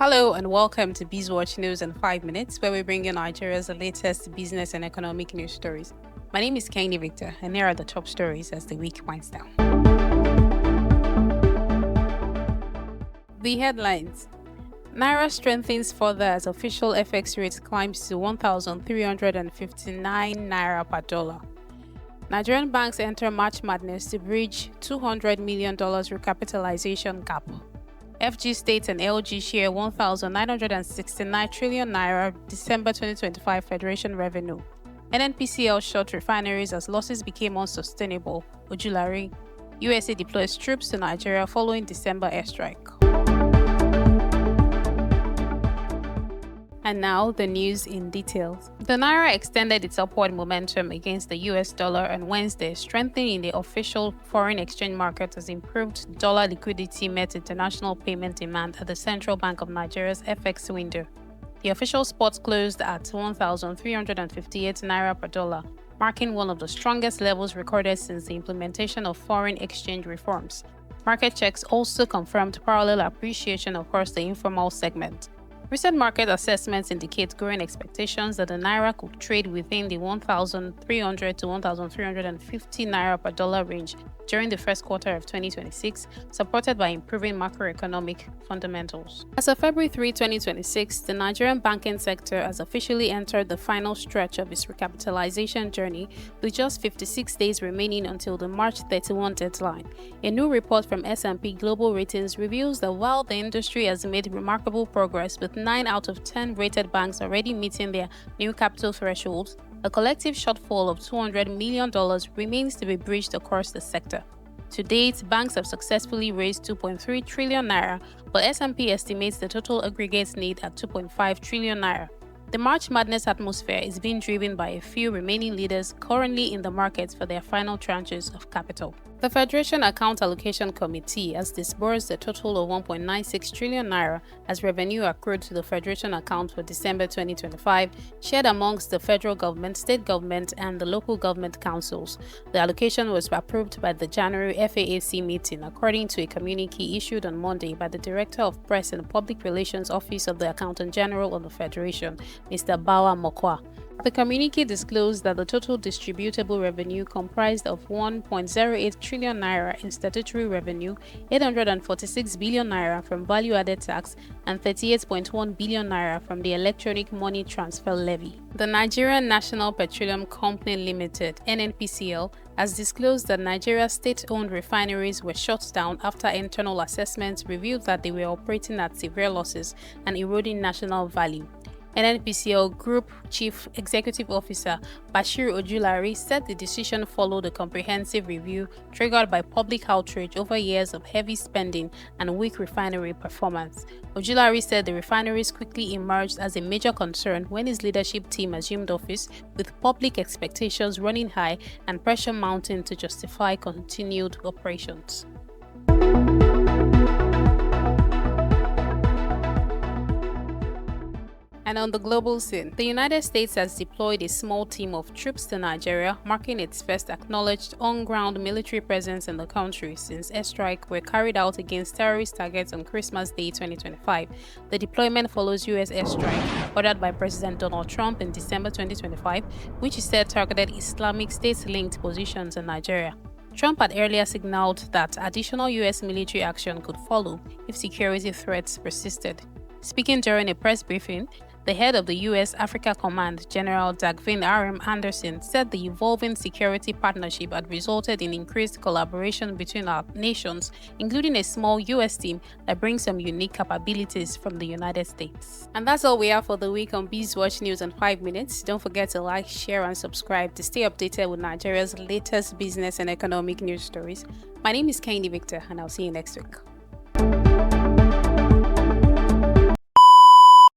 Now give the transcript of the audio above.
Hello and welcome to BizWatch News in 5 minutes, where we bring you Nigeria's latest business and economic news stories. My name is Kenny Victor, and here are the top stories as the week winds down. The headlines: Naira strengthens further as official FX rate climbs to 1,359 Naira per dollar. Nigerian banks enter March madness to bridge $200 million recapitalization gap. FG states and LG share 1,969 trillion Naira December 2025 Federation revenue. NNPCL shut refineries as losses became unsustainable. Ojulari. USA deploys troops to Nigeria following December airstrike. And now, the news in details. The Naira extended its upward momentum against the US dollar on Wednesday, strengthening the official foreign exchange market as improved dollar liquidity met international payment demand at the Central Bank of Nigeria's FX window. The official spot closed at 1,358 Naira per dollar, marking one of the strongest levels recorded since the implementation of foreign exchange reforms. Market checks also confirmed parallel appreciation across the informal segment. Recent market assessments indicate growing expectations that the Naira could trade within the 1,300 to 1,350 Naira per dollar range during the first quarter of 2026, supported by improving macroeconomic fundamentals. As of February 3, 2026, the Nigerian banking sector has officially entered the final stretch of its recapitalization journey, with just 56 days remaining until the March 31 deadline. A new report from S&P Global Ratings reveals that while the industry has made remarkable progress, with 9 out of 10 rated banks already meeting their new capital thresholds, a collective shortfall of $200 million remains to be bridged across the sector. To date, banks have successfully raised 2.3 trillion naira, but S&P estimates the total aggregate need at 2.5 trillion naira. The March Madness atmosphere is being driven by a few remaining leaders currently in the market for their final tranches of capital. The Federation Account Allocation Committee has disbursed a total of 1.96 trillion naira as revenue accrued to the Federation account for December 2025, shared amongst the federal government, state government, and the local government councils. The allocation was approved by the January FAAC meeting, according to a communique issued on Monday by the Director of Press and Public Relations Office of the Accountant General of the Federation, Mr. Bawa Mokwa. The communique disclosed that the total distributable revenue comprised of 1.08 trillion naira in statutory revenue, 846 billion naira from value-added tax, and 38.1 billion naira from the electronic money transfer levy. The Nigerian National Petroleum Company Limited (NNPCL) has disclosed that Nigeria's state-owned refineries were shut down after internal assessments revealed that they were operating at severe losses and eroding national value. NNPCL Group Chief Executive Officer Bashir Ojulari said the decision followed a comprehensive review triggered by public outrage over years of heavy spending and weak refinery performance. Ojulari said the refineries quickly emerged as a major concern when his leadership team assumed office, with public expectations running high and pressure mounting to justify continued operations. And on the global scene, the United States has deployed a small team of troops to Nigeria, marking its first acknowledged on-ground military presence in the country since airstrikes were carried out against terrorist targets on Christmas Day 2025. The deployment follows U.S. airstrike ordered by President Donald Trump in December 2025, which he said targeted Islamic State-linked positions in Nigeria. Trump had earlier signaled that additional U.S. military action could follow if security threats persisted. Speaking during a press briefing, the head of the U.S. Africa Command, General Dagvin R.M. Anderson, said the evolving security partnership had resulted in increased collaboration between our nations, including a small U.S. team that brings some unique capabilities from the United States. And that's all we have for the week on BizWatch News in 5 minutes. Don't forget to like, share, and subscribe to stay updated with Nigeria's latest business and economic news stories. My name is Kenny Victor, and I'll see you next week.